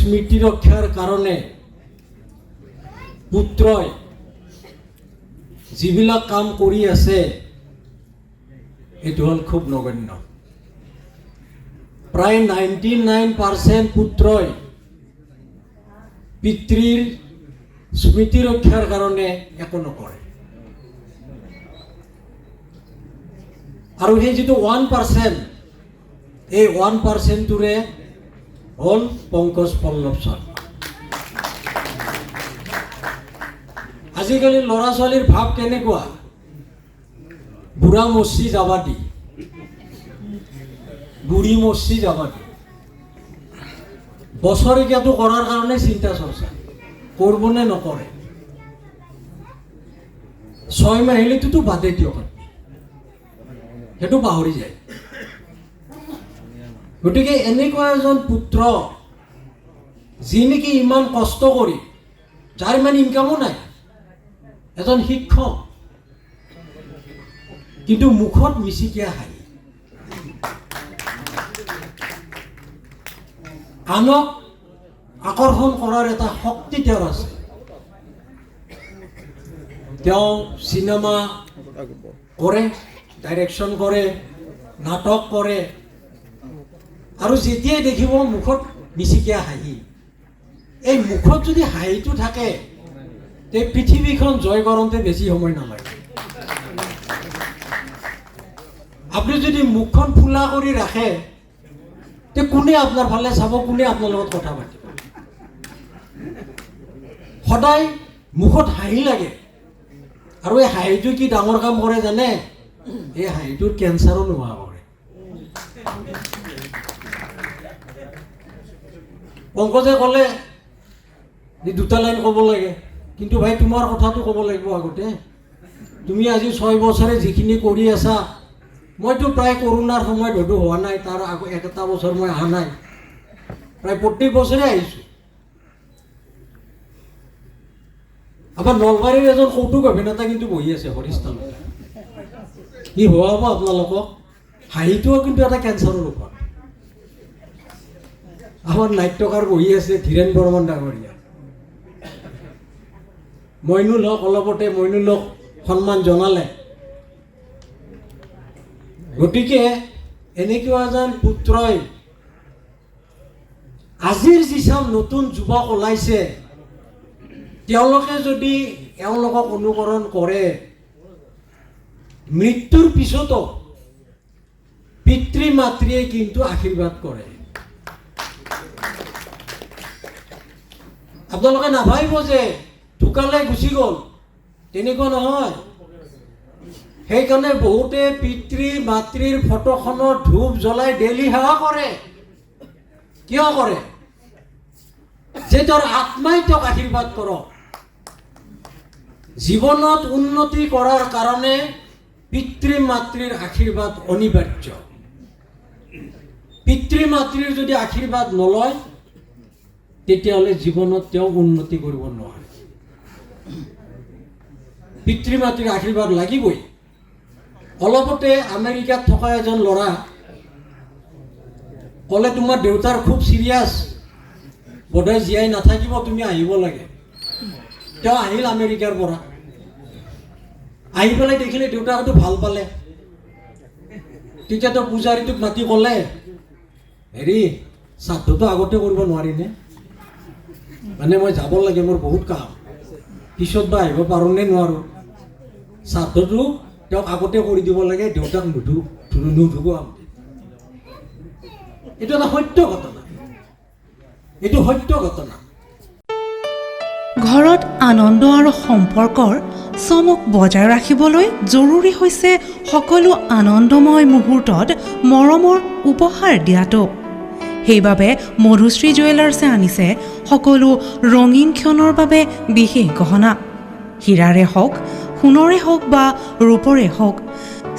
স্মৃতি ৰক্ষাৰ কাৰণে পুত্ৰই যিবিলাক কাম কৰি আছে এইটো হ'ল খুব নগণ্য। প্ৰায় 99% পুত্ৰই পিতৃৰ স্মৃতি ৰক্ষাৰ কাৰণে একো নকৰে। আৰু সেই যিটো 1%, এই 1%টোৰে হ'ল পংকজ পল্লৱ শৰ্মা। আজিকালি ল'ৰা ছোৱালীৰ ভাৱ কেনেকুৱা? বুঢ়া মচি যাবা দি, বুঢ়ী মচি যাবা দি। বছৰেকীয়াটো কৰাৰ কাৰণে চিন্তা চৰ্চা কৰিবনে নকৰে। 6 মাহিলীটোতো বাদে দিয়ক, সেইটো পাহৰি যায়। গতিকে এনেকুৱা এজন পুত্ৰ যি নেকি ইমান কষ্ট কৰি, যাৰ ইমান ইনকামো নাই, এজন শিক্ষক, কিন্তু মুখত মিচিকীয়া হাঁহি। আনক আকৰ্ষণ কৰাৰ এটা শক্তি তেওঁৰ আছে। তেওঁ চিনেমা কৰে, ডাইৰেকশ্যন কৰে, নাটক কৰে, আৰু যেতিয়াই দেখিব মুখত মিচিকীয়া হাঁহি। এই মুখত যদি হাঁহিটো থাকে, তে পৃথিৱীখন জয় কৰোঁতে বেছি সময় নালাগে। আপুনি যদি মুখখন ফুলা কৰি ৰাখে, তে কোনে আপোনাৰ ফালে চাব, কোনে আপোনাৰ লগত কথা পাতিব? সদায় মুখত হাঁহি লাগে। আৰু এই হাঁহিটো কি ডাঙৰ কাম কৰে জানে? এই হাঁহিটোৰ কেঞ্চাৰো নোহোৱা কৰে। পংকজে ক'লে যে 2টা লাইন ক'ব লাগে, কিন্তু ভাই তোমাৰ কথাটো ক'ব লাগিব আগতে। তুমি আজি 6 বছৰে যিখিনি কৰি আছা, মইতো প্ৰায় কৰোণাৰ সময়ত হয়তো হোৱা নাই, তাৰ এটা বছৰ মই অহা নাই, প্ৰায় প্ৰত্যেক বছৰে আহিছোঁ। আমাৰ নলবাৰীৰ এজন কৌতুক অভিনেতা কিন্তু বহি আছে হৰিস্থানত। সি হোৱাব আপোনালোকক। হাঁহিটোও কিন্তু এটা কেঞ্চাৰৰ ৰোগ। আমাৰ নাট্যকাৰ বহি আছে ধীৰেন বৰ্মন ডাঙৰীয়া। মইনুল হক অলপতে মইনুলক সন্মান জনালে। গতিকে এনেকুৱা এজন পুত্ৰই আজিৰ যিচাম নতুন যুৱক ওলাইছে, তেওঁলোকে যদি এওঁলোকক অনুকৰণ কৰে, মৃত্যুৰ পিছতো পিতৃ মাতৃয়ে কিন্তু আশীৰ্বাদ কৰে। আপোনালোকে নাভাবিব যে ঢুকালে গুচি গ'ল, তেনেকুৱা নহয়। সেইকাৰণে বহুতে পিতৃ মাতৃৰ ফটোখনত ধূপ জ্বলাই ডেইলি সেৱা কৰে। কিয় কৰে? যে তেওঁৰ আত্মাই তেওঁক আশীৰ্বাদ কৰক। জীৱনত উন্নতি কৰাৰ কাৰণে পিতৃ মাতৃৰ আশীৰ্বাদ অনিবাৰ্য। পিতৃ মাতৃৰ যদি আশীৰ্বাদ নলয়, তেতিয়াহ'লে জীৱনত তেওঁ উন্নতি কৰিব নোৱাৰে। পিতৃ মাতৃৰ আশীৰ্বাদ লাগিবই। অলপতে আমেৰিকাত থকা এজন ল'ৰা ক'লে, তোমাৰ দেউতাৰ খুব চিৰিয়াছ, বোধহয় জীয়াই নাথাকিব, তুমি আহিব লাগে। তেওঁ আহিল আমেৰিকাৰ পৰা। আহি পেলাই দেখিলে দেউতাকটো ভাল পালে। তেতিয়াতো পূজাৰীটোক মাতি ক'লে, হেৰি শ্ৰাদ্ধটো আগতে কৰিব নোৱাৰিনে? মানে মই যাব লাগে, মোৰ বহুত কাম, পিছত বা আহিব পাৰোঁ নে নোৱাৰোঁ। শ্ৰাদ্ধটো তেওঁক আগতে কৰি দিব লাগে, দেউতাক নুধুব। এইটো এটা সত্য ঘটনা, এইটো সত্য ঘটনা। ঘৰত আনন্দ আৰু সম্পৰ্কৰ চমক বজাই ৰাখিবলৈ জৰুৰী হৈছে সকলো আনন্দময় মুহূৰ্তত মৰমৰ উপহাৰ দিয়াটো। সেইবাবে মধুশ্ৰী জুৱেলাৰ্ছে আনিছে সকলো ৰঙীন ক্ষণৰ বাবে বিশেষ গহনা। হীৰাৰে হওক, সোণৰে হওক বা ৰূপৰে হওক,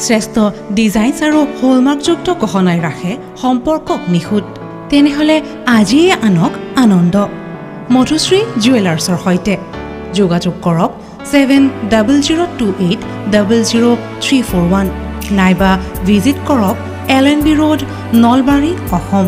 শ্ৰেষ্ঠ ডিজাইনছ আৰু হলমাৰ্কযুক্ত গহনাই ৰাখে সম্পৰ্কক নিখুঁত। তেনেহ'লে আজিয়ে আনক আনন্দ মধুশ্ৰী জুৱেলাৰ্ছৰ সৈতে। যোগাযোগ কৰক 7028000341 নাইবা ভিজিট কৰক LNB ৰোড, নলবাৰী, অসম।